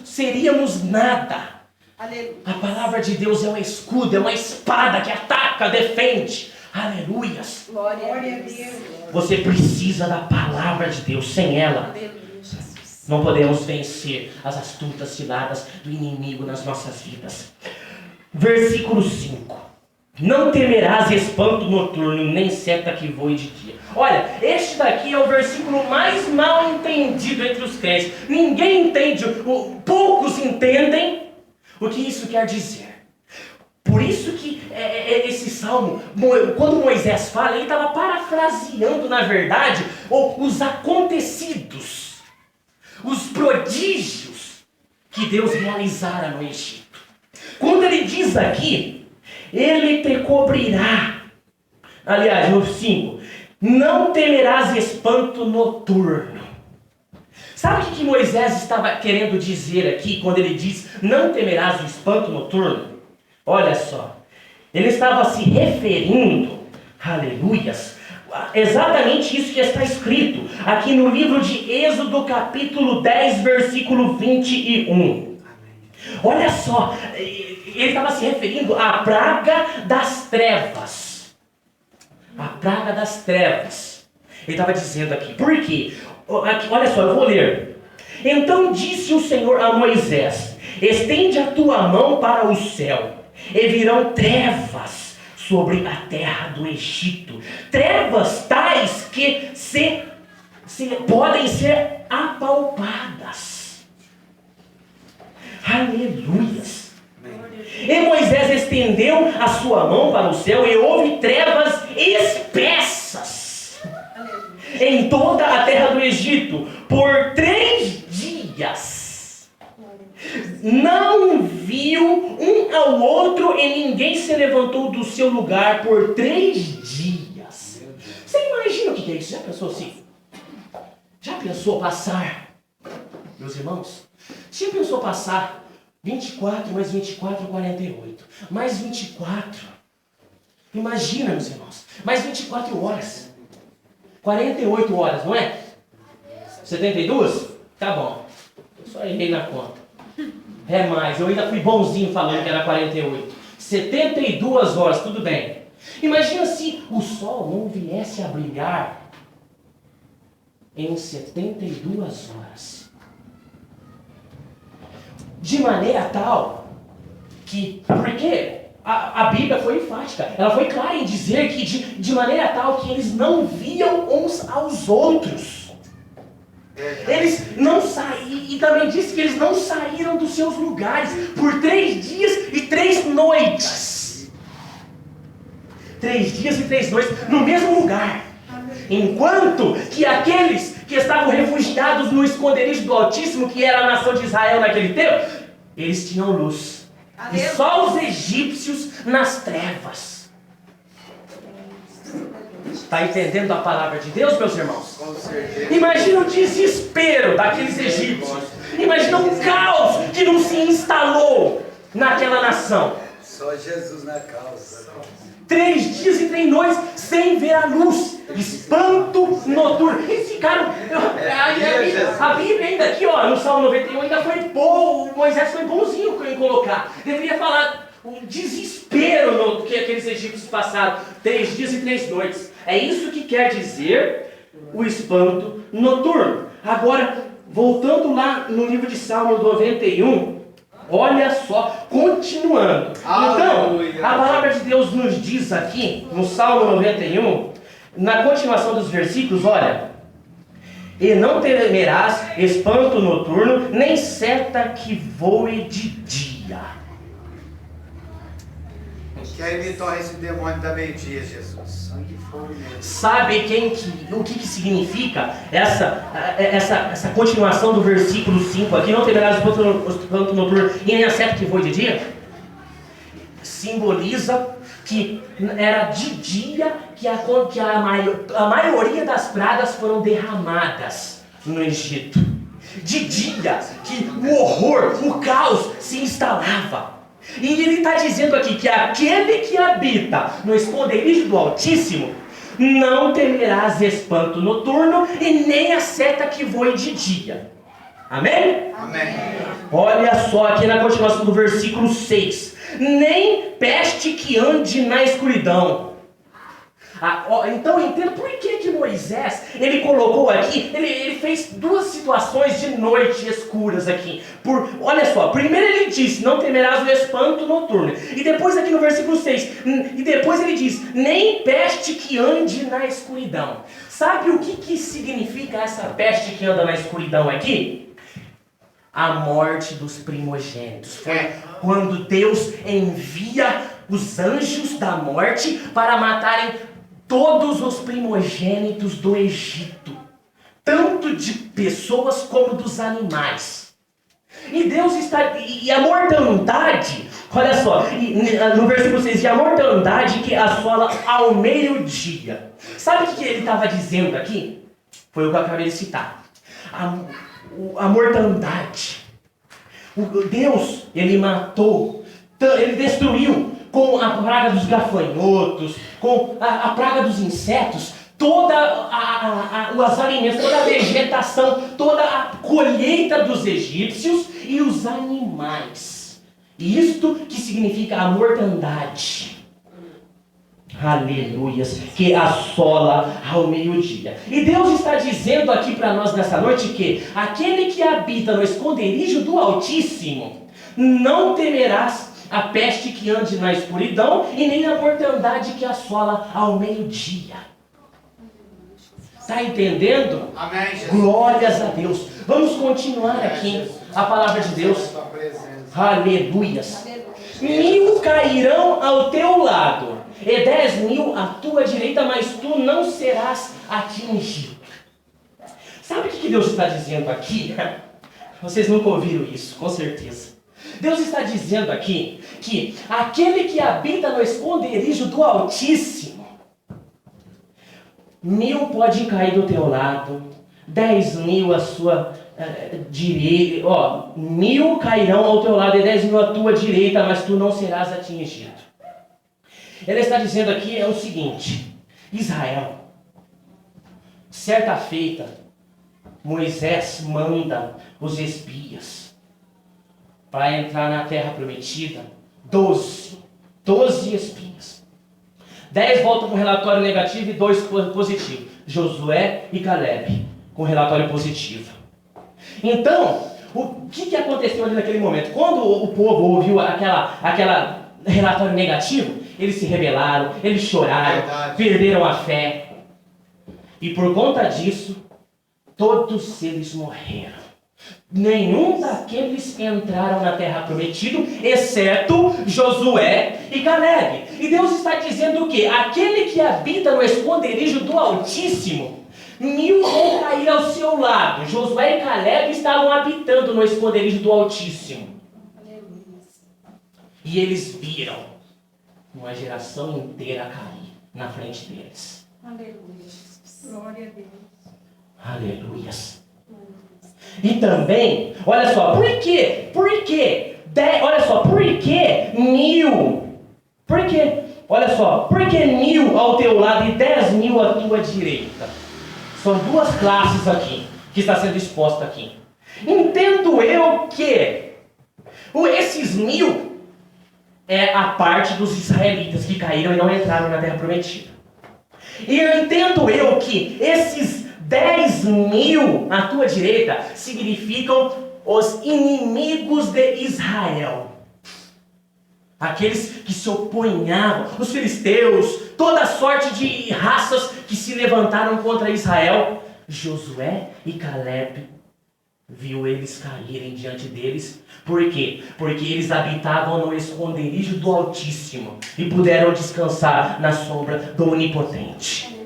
seríamos nada. Aleluia. A palavra de Deus é um escudo, é uma espada que ataca, defende. Aleluias. Glória a Deus. Você precisa da palavra de Deus, sem ela Aleluia, Jesus. não podemos vencer as astutas ciladas do inimigo nas nossas vidas. Versículo 5. Não temerás espanto noturno, nem seta que voe de dia. Olha, este daqui é o versículo mais mal entendido entre os crentes. Ninguém entende, poucos entendem o que isso quer dizer. Por isso que esse salmo, quando Moisés fala, ele estava parafraseando, na verdade, os acontecidos, os prodígios que Deus realizara no Egito. Quando ele diz aqui, ele te cobrirá. Aliás, no 5, não temerás espanto noturno. Sabe o que Moisés estava querendo dizer aqui, quando ele diz, não temerás o espanto noturno? Olha só, ele estava se referindo, aleluias, exatamente isso que está escrito aqui no livro de Êxodo, capítulo 10, versículo 21. Olha só, ele estava se referindo à praga das trevas. A praga das trevas. Ele estava dizendo aqui, por quê? Olha só, eu vou ler. Então disse o Senhor a Moisés, estende a tua mão para o céu, e virão trevas sobre a terra do Egito. Trevas tais que podem ser apalpadas. Aleluias. E Moisés estendeu a sua mão para o céu e houve trevas espessas em toda a terra do Egito por 3 dias. Não viu um ao outro e ninguém se levantou do seu lugar por 3 dias. Você imagina o que é isso? Já pensou assim? Já pensou passar, meus irmãos? Já pensou passar 24 mais 24, 48. Mais 24. Imagina, meus irmãos. Mais 24 horas. 48 horas, não é? 72? Tá bom. Eu só errei na conta. É mais. Eu ainda fui bonzinho falando que era 48. 72 horas, tudo bem. Imagina se o sol não viesse a brilhar em 72 horas. De maneira tal que, porque a Bíblia foi enfática, ela foi clara em dizer que de maneira tal que eles não viam uns aos outros. Eles não saíram, e também disse que eles não saíram dos seus lugares por 3 dias e 3 noites. 3 dias e 3 noites no mesmo lugar. Enquanto que aqueles que estavam refugiados no esconderijo do Altíssimo, que era a nação de Israel naquele tempo, eles tinham luz. E só os egípcios nas trevas. Está entendendo a palavra de Deus, meus irmãos? Com certeza. Imagina o desespero daqueles egípcios. Imagina o caos que não se instalou naquela nação. Só Jesus na causa. 3 dias e 3 noites sem ver a luz. Espanto noturno. Eles ficaram. A Bíblia ainda aqui, ó, no Salmo 91, ainda foi bom. O Moisés foi bonzinho em colocar. Deveria falar o desespero que aqueles egípcios passaram. 3 dias e 3 noites. É isso que quer dizer o espanto noturno. Agora, voltando lá no livro de Salmo 91. Olha só, continuando. Então, a palavra de Deus nos diz aqui, no Salmo 91, na continuação dos versículos, olha: e não temerás espanto noturno, nem seta que voe de dia. Que aí me torna esse demônio da meio-dia, Jesus. Sangue e fogo mesmo. Sabe o que significa essa continuação do versículo 5 aqui? Não temerás espanto noturno e nem a seta que voe de dia? Simboliza que era de dia que a maioria das pragas foram derramadas no Egito. De dia que o horror, o caos se instalava. E ele está dizendo aqui que aquele que habita no esconderijo do Altíssimo não temerás espanto noturno e nem a seta que voe de dia. Amém? Amém. Olha só aqui na continuação do versículo 6. Nem peste que ande na escuridão. Então entenda por que Moisés, ele colocou aqui, ele fez 2 situações de noite escuras aqui. Olha só, primeiro ele disse, não temerás o espanto noturno. E depois aqui no versículo 6, e depois ele diz, nem peste que ande na escuridão. Sabe o que significa essa peste que anda na escuridão aqui? A morte dos primogênitos. Foi quando Deus envia os anjos da morte para matarem todos os primogênitos do Egito, tanto de pessoas como dos animais. E Deus está. E a mortandade, olha só, no versículo 6, e a mortandade que assola ao meio-dia. Sabe o que ele estava dizendo aqui? Foi o que eu acabei de citar. A mortandade. Deus, ele matou, ele destruiu com a praga dos gafanhotos, com a praga dos insetos, toda os alimentos, toda a vegetação, toda a colheita dos egípcios e os animais. Isto que significa a mortandade. Aleluias, que assola ao meio-dia. E Deus está dizendo aqui para nós nessa noite que aquele que habita no esconderijo do Altíssimo não temerás a peste que ande na escuridão e nem a mortandade que assola ao meio-dia. Está entendendo? Amém, Jesus. Glórias a Deus. Vamos continuar aqui a palavra de Deus. Aleluias. 1000 cairão ao teu lado e 10.000 à tua direita, mas tu não serás atingido. Sabe o que Deus está dizendo aqui? Vocês nunca ouviram isso, com certeza. Deus está dizendo aqui que aquele que habita no esconderijo do Altíssimo, 1000 pode cair do teu lado, 10.000 à sua direita, 1000 cairão ao teu lado e 10.000 à tua direita, mas tu não serás atingido. Ele está dizendo aqui o seguinte: Israel, certa feita, Moisés manda os espias para entrar na terra prometida. 12 espias. 10 voltam com relatório negativo e 2 positivo. Josué e Caleb com relatório positivo. Então, o que aconteceu ali naquele momento? Quando o povo ouviu aquela relatório negativo, eles se rebelaram, eles choraram, perderam a fé. E por conta disso, todos eles morreram. Nenhum daqueles entraram na terra prometida, exceto Josué e Caleb. E Deus está dizendo o quê? Aquele que habita no esconderijo do Altíssimo, 1000 vão cair ao seu lado. Josué e Caleb estavam habitando no esconderijo do Altíssimo. E eles viram uma geração inteira cair na frente deles. Aleluia. Glória a Deus. Aleluias. E também, olha só, por quê? Olha só, por que 1000? Por quê? Olha só, por que 1000 ao teu lado e 10.000 à tua direita? São duas classes aqui, que está sendo exposta aqui. Entendo eu que esses 1000 é a parte dos israelitas que caíram e não entraram na terra prometida. E eu entendo eu que esses 10.000 à tua direita significam os inimigos de Israel. Aqueles que se opunhavam, os filisteus, toda sorte de raças que se levantaram contra Israel. Josué e Caleb viu eles caírem diante deles. Por quê? Porque eles habitavam no esconderijo do Altíssimo e puderam descansar na sombra do Onipotente.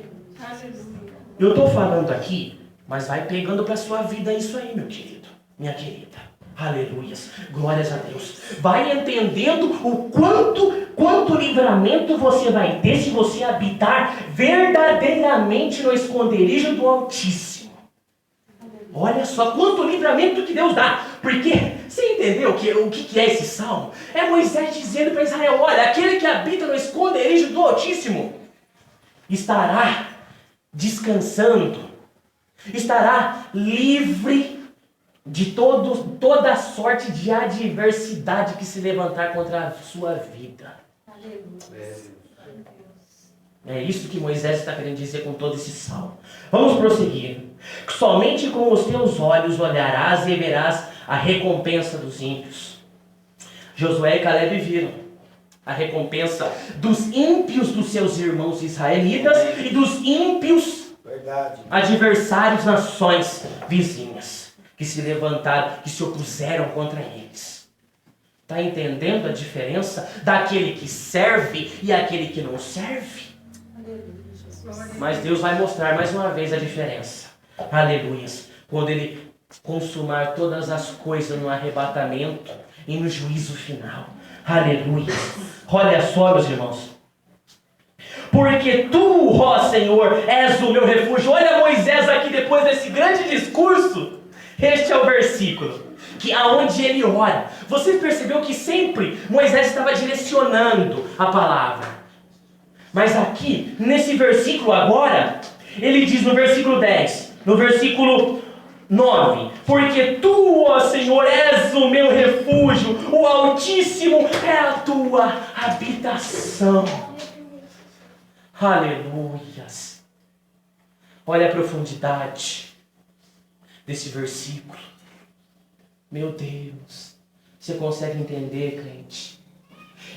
Eu estou falando aqui, mas vai pegando para a sua vida isso aí, meu querido, minha querida. Aleluias, glórias a Deus. Vai entendendo o quanto livramento você vai ter se você habitar verdadeiramente no esconderijo do Altíssimo. Olha só quanto livramento que Deus dá. Porque, você entendeu o que é esse salmo? É Moisés dizendo para Israel, olha, aquele que habita no esconderijo do Altíssimo estará descansando, estará livre de toda sorte de adversidade que se levantar contra a sua vida. É isso que Moisés está querendo dizer com todo esse salmo. Vamos prosseguir. Somente com os teus olhos olharás e verás a recompensa dos ímpios. Josué e Caleb viram a recompensa dos ímpios dos seus irmãos israelitas e dos ímpios adversários, nações vizinhas, que se levantaram, que se opuseram contra eles. Está entendendo a diferença daquele que serve e aquele que não serve? Mas Deus vai mostrar mais uma vez a diferença. Aleluias. Quando Ele consumar todas as coisas no arrebatamento e no juízo final. Aleluia. Olha só, meus irmãos. Porque tu, ó Senhor, és o meu refúgio. Olha Moisés aqui depois desse grande discurso. Este é o versículo que aonde ele ora. Você percebeu que sempre Moisés estava direcionando a palavra. Mas aqui, nesse versículo agora, ele diz no versículo 10, no versículo 9, porque tu, ó Senhor, és o meu refúgio, o Altíssimo é a tua habitação. Aleluias. Olha a profundidade desse versículo. Meu Deus, você consegue entender, crente?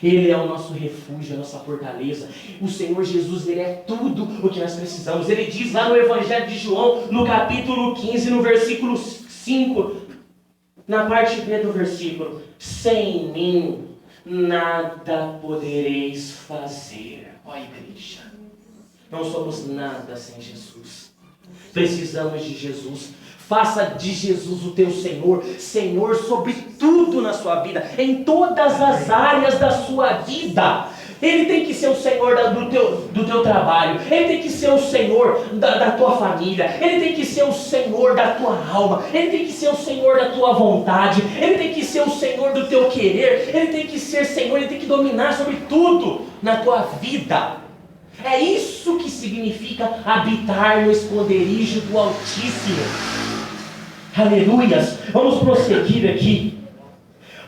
Ele é o nosso refúgio, a nossa fortaleza. O Senhor Jesus, Ele é tudo o que nós precisamos. Ele diz lá no Evangelho de João, no capítulo 15, no versículo 5, na parte B do versículo: sem mim nada podereis fazer. Ó igreja, não somos nada sem Jesus. Precisamos de Jesus. Faça de Jesus o teu Senhor, Senhor sobre tudo na sua vida, em todas as áreas da sua vida. Ele tem que ser o Senhor do teu trabalho, Ele tem que ser o Senhor da tua família, Ele tem que ser o Senhor da tua alma, Ele tem que ser o Senhor da tua vontade, Ele tem que ser o Senhor do teu querer, Ele tem que ser Senhor, Ele tem que dominar sobre tudo na tua vida. É isso que significa habitar no esconderijo do Altíssimo. Aleluias. Vamos prosseguir aqui.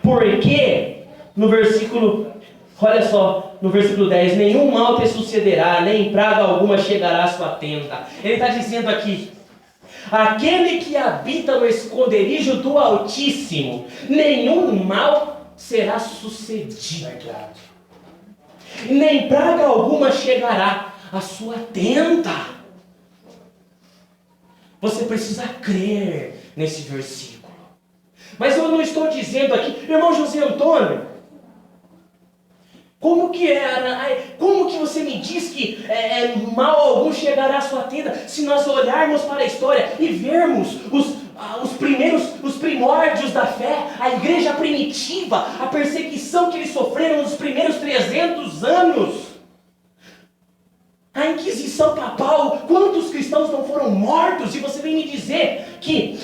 Porque no versículo, olha só, no versículo 10, nenhum mal te sucederá, nem praga alguma chegará à sua tenda. Ele está dizendo aqui, aquele que habita no esconderijo do Altíssimo, nenhum mal será sucedido. Nem praga alguma chegará à sua tenda. Você precisa crer nesse versículo. Mas eu não estou dizendo aqui, irmão José Antônio, como que você me diz que mal algum chegará à sua tenda se nós olharmos para a história e vermos os primórdios da fé, a igreja primitiva, a perseguição que eles sofreram nos primeiros 300 anos, a Inquisição papal, quantos cristãos não foram mortos? E você vem me dizer que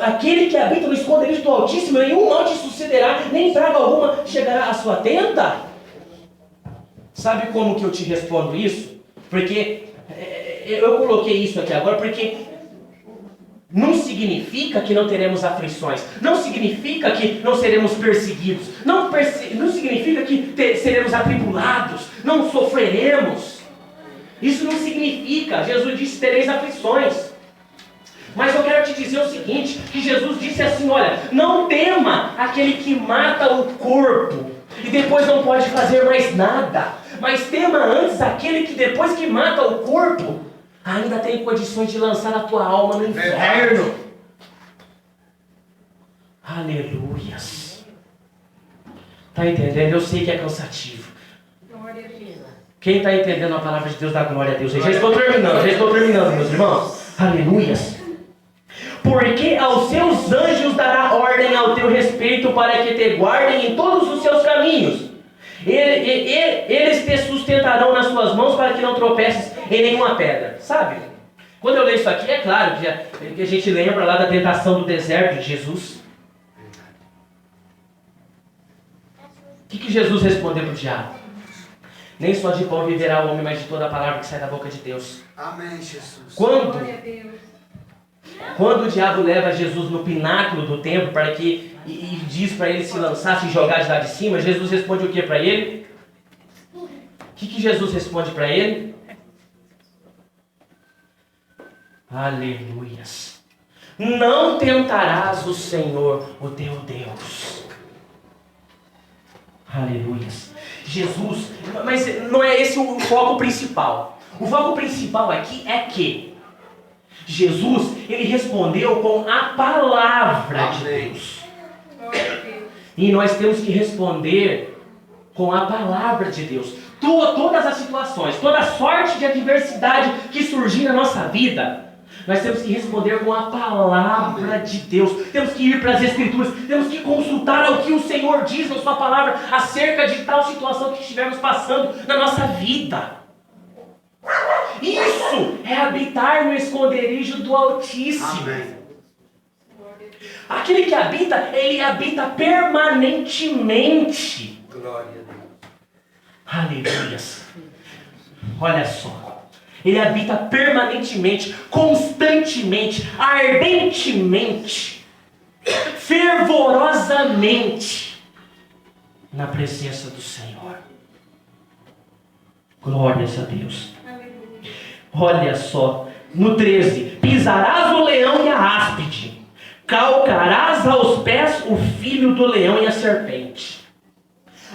aquele que habita no esconderijo do Altíssimo, nenhum mal te sucederá, nem praga alguma chegará à sua tenda? Sabe como que eu te respondo isso? Porque eu coloquei isso aqui agora porque não significa que não teremos aflições, não significa que não seremos perseguidos, não significa que seremos atribulados, não sofreremos. Isso não significa, Jesus disse, tereis aflições. Mas eu quero te dizer o seguinte, que Jesus disse assim, olha, não tema aquele que mata o corpo e depois não pode fazer mais nada, mas tema antes aquele que depois que mata o corpo, ainda tem condições de lançar a tua alma no inferno. Aleluias. Está entendendo? Eu sei que é cansativo. Glória a Deus. Quem está entendendo a palavra de Deus, dá glória a Deus. Já estou terminando, meus irmãos. Aleluias. Porque aos seus anjos dará ordem ao teu respeito para que te guardem em todos os seus caminhos. Eles te sustentarão nas suas mãos para que não tropeces em nenhuma pedra. Sabe? Quando eu leio isso aqui, é claro que a gente lembra lá da tentação do deserto de Jesus. O que Jesus respondeu para o diabo? Nem só de pão viverá o homem, mas de toda a palavra que sai da boca de Deus. Amém, Jesus. Quando Glória a Deus. Quando o diabo leva Jesus no pináculo do templo e diz para ele se lançar, se jogar de lá de cima, Jesus responde o que para ele? O que Jesus responde para ele? Aleluias. Não tentarás o Senhor, o teu Deus. Aleluias. Jesus, mas não é esse o foco principal. O foco principal aqui é que Jesus, ele respondeu com a palavra de Deus. E nós temos que responder com a palavra de Deus. Todas as situações, toda sorte de adversidade que surgir na nossa vida, nós temos que responder com a palavra de Deus. Temos que ir para as Escrituras, temos que consultar o que o Senhor diz na sua palavra acerca de tal situação que estivermos passando na nossa vida. Isso é habitar no esconderijo do Altíssimo. Amém. Aquele que habita, ele habita permanentemente. Glória a Deus. Aleluias. Olha só. Ele habita permanentemente, constantemente, ardentemente, fervorosamente na presença do Senhor. Glórias a Deus. Olha só, no 13, pisarás o leão e a áspide, calcarás aos pés o filho do leão e a serpente.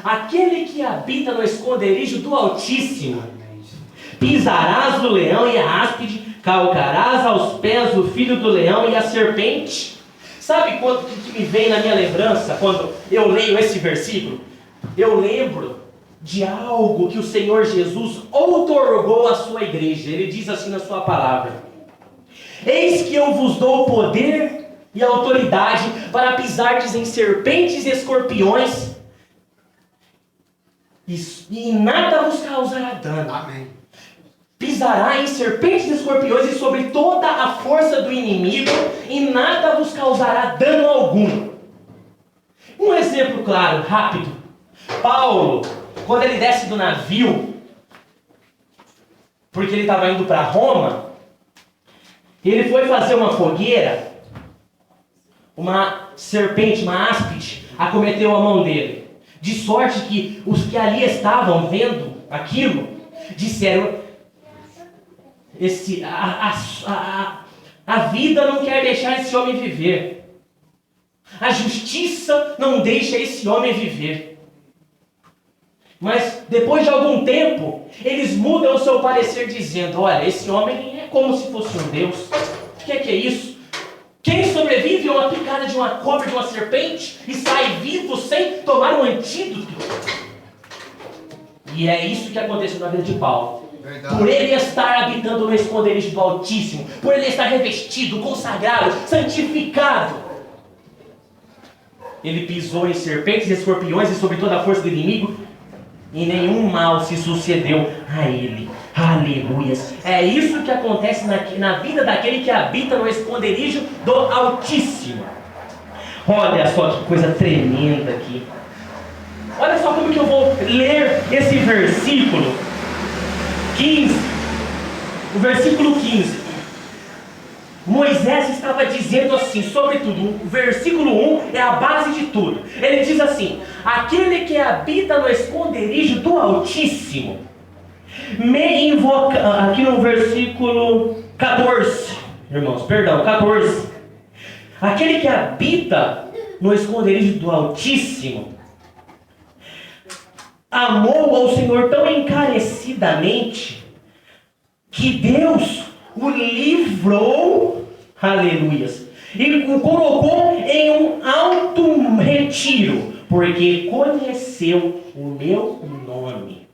Aquele que habita no esconderijo do Altíssimo, pisarás o leão e a áspide, calcarás aos pés o filho do leão e a serpente. Sabe quando que me vem na minha lembrança, quando eu leio esse versículo? Eu lembro de algo que o Senhor Jesus outorgou à sua igreja. Ele diz assim na sua palavra: eis que eu vos dou poder e autoridade para pisardes em serpentes e escorpiões, e nada vos causará dano. Amém. Pisará em serpentes e escorpiões e sobre toda a força do inimigo, e nada vos causará dano algum. Um exemplo claro, rápido. Paulo, quando ele desce do navio, porque ele estava indo para Roma, ele foi fazer uma fogueira, uma serpente, uma áspide, acometeu a mão dele. De sorte que os que ali estavam vendo aquilo, disseram: a vida não quer deixar esse homem viver. A justiça não deixa esse homem viver. Mas depois de algum tempo, eles mudam o seu parecer dizendo: olha, esse homem como se fosse um Deus. O que é isso? Quem sobrevive a uma picada de uma cobra, de uma serpente, e sai vivo sem tomar um antídoto? E é isso que aconteceu na vida de Paulo. Verdade. Por ele estar habitando no esconderijo do Altíssimo, por ele estar revestido, consagrado, santificado, ele pisou em serpentes e escorpiões e sobre toda a força do inimigo, e nenhum mal se sucedeu a ele. Aleluias. É isso que acontece na vida daquele que habita no esconderijo do Altíssimo. Olha só que coisa tremenda aqui. Olha só como que eu vou ler esse versículo 15. O versículo 15. Moisés estava dizendo assim, sobretudo, o versículo 1 é a base de tudo. Ele diz assim: aquele que habita no esconderijo do Altíssimo, me invoca, aqui no versículo 14, irmãos, perdão, 14. Aquele que habita no esconderijo do Altíssimo, amou ao Senhor tão encarecidamente, que Deus o livrou, aleluias, e o colocou em um alto retiro, porque conheceu o meu nome.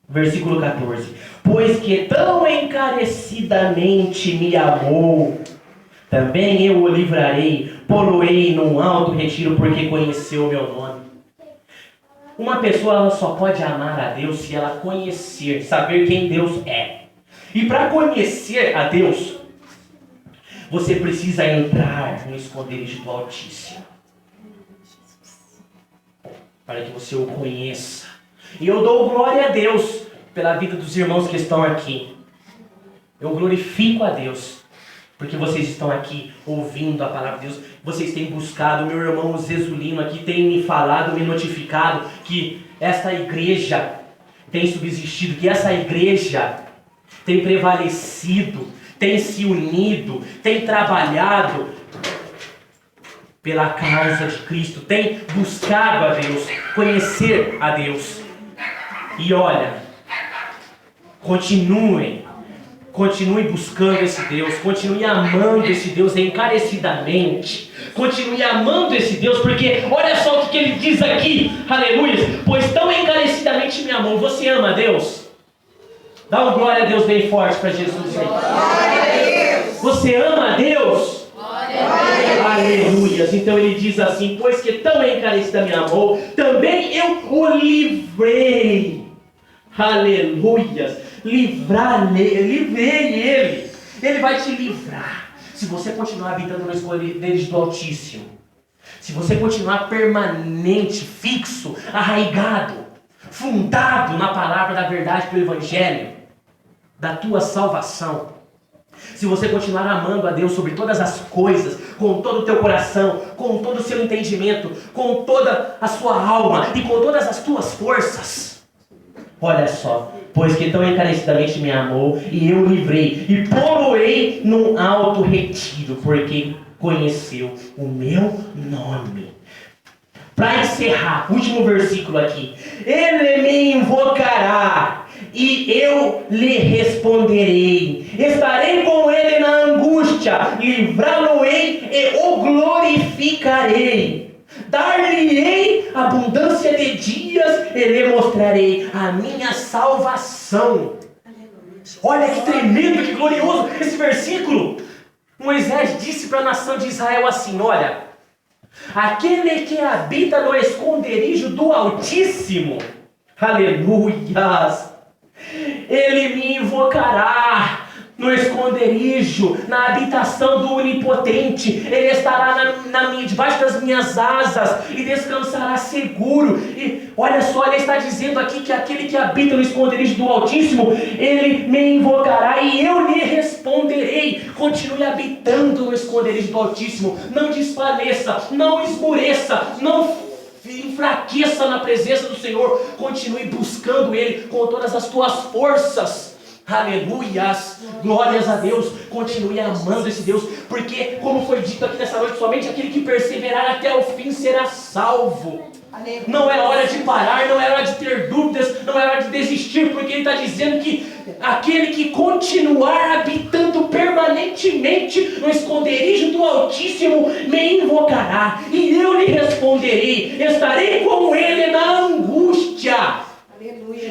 Versículo 14. Pois que tão encarecidamente me amou, também eu o livrarei, pô-lo-ei num alto retiro, porque conheceu o meu nome. Uma pessoa ela só pode amar a Deus se ela conhecer, saber quem Deus é. E para conhecer a Deus, você precisa entrar no esconderijo do Altíssimo, para que você o conheça. E eu dou glória a Deus pela vida dos irmãos que estão aqui. Eu glorifico a Deus, porque vocês estão aqui ouvindo a palavra de Deus. Vocês têm buscado. Meu irmão Zesulino aqui tem me falado, me notificado que esta igreja tem subsistido, que essa igreja tem prevalecido, tem se unido, tem trabalhado pela causa de Cristo, tem buscado a Deus, conhecer a Deus. E olha, continue buscando esse Deus, continue amando esse Deus encarecidamente, continue amando esse Deus, porque olha só o que ele diz aqui, aleluia, pois tão encarecidamente me amou. Você ama a Deus? Dá um glória a Deus bem forte para Jesus. Glória a Deus. Você ama a Deus? Glória a Deus. Aleluia. Então ele diz assim: pois que tão encarecida me amou, também eu o livrei. Aleluia. Livrei ele. Ele vai te livrar. Se você continuar habitando no esconderijo do Altíssimo, se você continuar permanente, fixo, arraigado, fundado na palavra da verdade do Evangelho, da tua salvação, se você continuar amando a Deus sobre todas as coisas, com todo o teu coração, com todo o seu entendimento, com toda a sua alma e com todas as tuas forças, olha só, pois que tão encarecidamente me amou, e eu o livrei, e pô-lo-ei num alto retiro, porque conheceu o meu nome. Para encerrar, último versículo aqui. Ele me invocará e eu lhe responderei. Estarei com ele na angústia, livrá-lo-ei e o glorificarei. Dar-lhe-ei abundância de dias e lhe mostrarei a minha salvação. Olha que tremendo, que glorioso esse versículo. Moisés disse para a nação de Israel assim: olha, aquele que habita no esconderijo do Altíssimo, aleluias, ele me invocará no esconderijo, na habitação do Onipotente. Ele estará debaixo das minhas asas e descansará seguro. E olha só, ele está dizendo aqui que aquele que habita no esconderijo do Altíssimo, ele me invocará e eu lhe responderei. Continue habitando no esconderijo do Altíssimo. Não desfaleça, não esmoreça, não enfraqueça na presença do Senhor. Continue buscando Ele com todas as tuas forças. Aleluias, glórias a Deus. Continue amando esse Deus, porque como foi dito aqui nessa noite, somente aquele que perseverar até o fim será salvo. Não é hora de parar, não é hora de ter dúvidas, não é hora de desistir, porque ele está dizendo que aquele que continuar habitando permanentemente no esconderijo do Altíssimo me invocará, e eu lhe responderei, estarei com ele na angústia.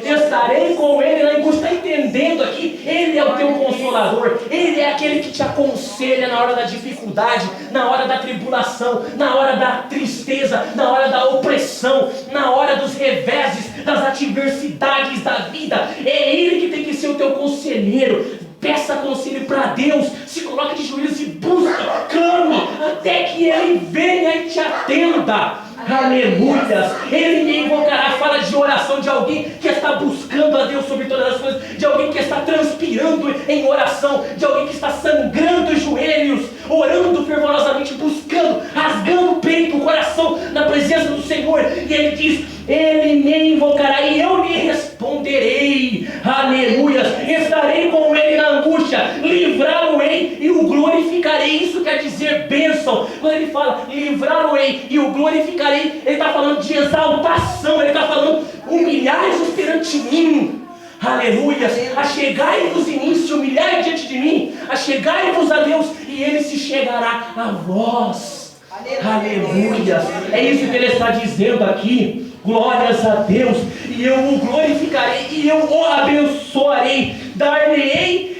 Estarei com ele na angústia. Está entendendo aqui? Ele é o teu consolador. Ele é aquele que te aconselha na hora da dificuldade, na hora da tribulação, na hora da tristeza, na hora da opressão, na hora dos reveses, das adversidades da vida. É ele que tem que ser o teu conselheiro. Peça conselho para Deus, se coloque de joelhos e busca, clame, até que Ele venha e te atenda. Aleluias! Ele me invocará. Fala de oração de alguém que está buscando a Deus sobre todas as coisas, de alguém que está transpirando em oração, de alguém que está sangrando os joelhos, orando fervorosamente, buscando, rasgando o peito, o coração na presença do Senhor. E Ele diz: Ele me invocará e eu lhe responderei. Aleluias! Estarei com ele na angústia, livrá-lo-ei e o glorificarei. Isso quer dizer bênção. Quando ele fala livrá-lo-ei e o glorificarei, ele está falando de exaltação. Ele está falando: humilhai-vos perante mim. Aleluia! Achegai-vos em mim, se humilhai diante de mim, achegai-vos a Deus e Ele se chegará a vós. Aleluia! É isso que Ele está dizendo aqui. Glórias a Deus. E eu o glorificarei e eu o abençoarei, dar-lhe-ei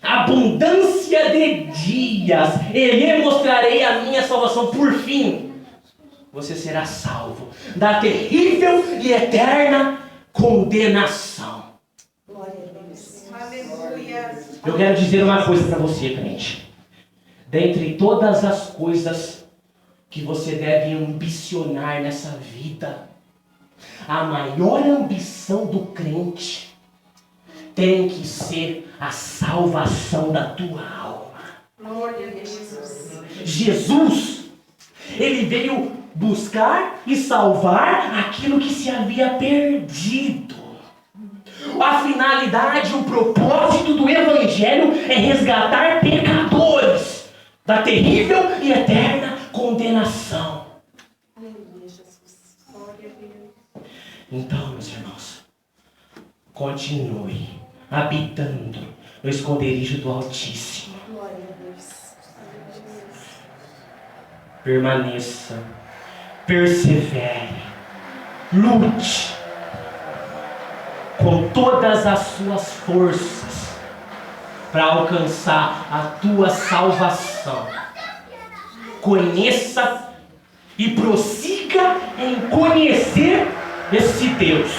abundância de dias, e lhe mostrarei a minha salvação. Por fim, você será salvo da terrível e eterna condenação. Eu quero dizer uma coisa para você, crente. Dentre todas as coisas que você deve ambicionar nessa vida, a maior ambição do crente tem que ser a salvação da tua alma. Jesus, Ele veio buscar e salvar aquilo que se havia perdido. A finalidade, o propósito do Evangelho é resgatar pecadores da terrível e eterna condenação. Então, meus irmãos, continue habitando no esconderijo do Altíssimo. Permaneça, persevere, lute com todas as suas forças para alcançar a tua salvação. Conheça e prossiga em conhecer esse Deus.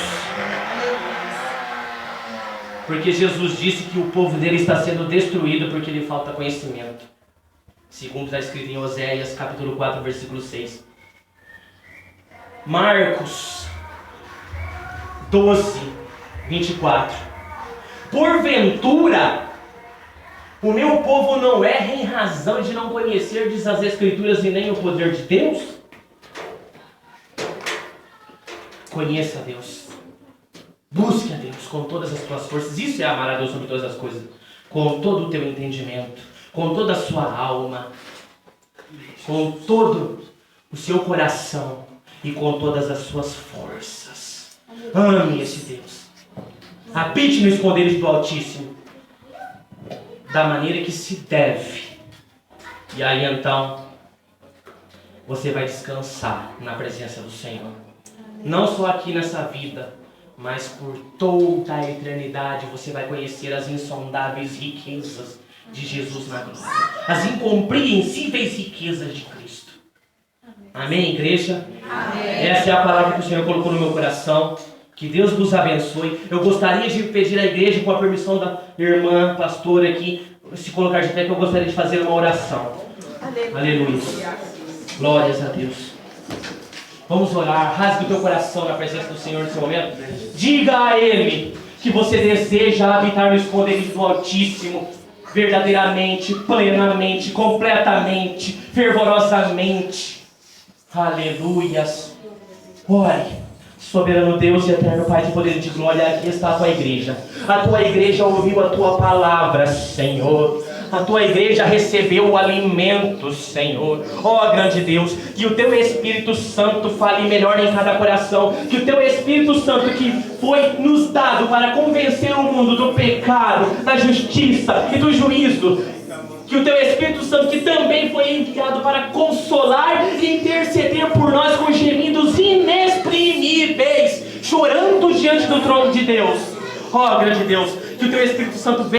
Porque Jesus disse que o povo dele está sendo destruído porque lhe falta conhecimento. Segundo está escrito em Oséias, capítulo 4, versículo 6. Marcos 12, 24. Porventura, o meu povo não erra em razão de não conhecer, diz as Escrituras, e nem o poder de Deus? Conheça a Deus. Busque a Deus com todas as tuas forças. Isso é amar a Deus sobre todas as coisas. Com todo o teu entendimento, com toda a sua alma, com todo o seu coração e com todas as suas forças. Ame esse Deus. Habite no esconderijo do Altíssimo da maneira que se deve. E aí então você vai descansar na presença do Senhor. Não só aqui nessa vida, mas por toda a eternidade você vai conhecer as insondáveis riquezas de Jesus na glória. As incompreensíveis riquezas de Cristo. Amém, igreja? Amém. Essa é a palavra que o Senhor colocou no meu coração. Que Deus vos abençoe. Eu gostaria de pedir à igreja, com a permissão da irmã pastora aqui, se colocar de pé, que eu gostaria de fazer uma oração. Aleluia. Glórias a Deus. Vamos orar. Rasgue o teu coração na presença do Senhor nesse momento. Diga a Ele que você deseja habitar no esconderijo do Altíssimo, verdadeiramente, plenamente, completamente, fervorosamente. Aleluias. Ore. Soberano Deus e eterno Pai de poder e de glória, aqui está a tua igreja. A tua igreja ouviu a tua palavra, Senhor. A tua igreja recebeu o alimento, Senhor. Ó grande Deus, que o teu Espírito Santo fale melhor em cada coração. Que o teu Espírito Santo que foi nos dado para convencer o mundo do pecado, da justiça e do juízo. Que o teu Espírito Santo que também foi enviado para consolar e interceder por nós com gemidos inexprimíveis, chorando diante do trono de Deus. Ó grande Deus, que o teu Espírito Santo venha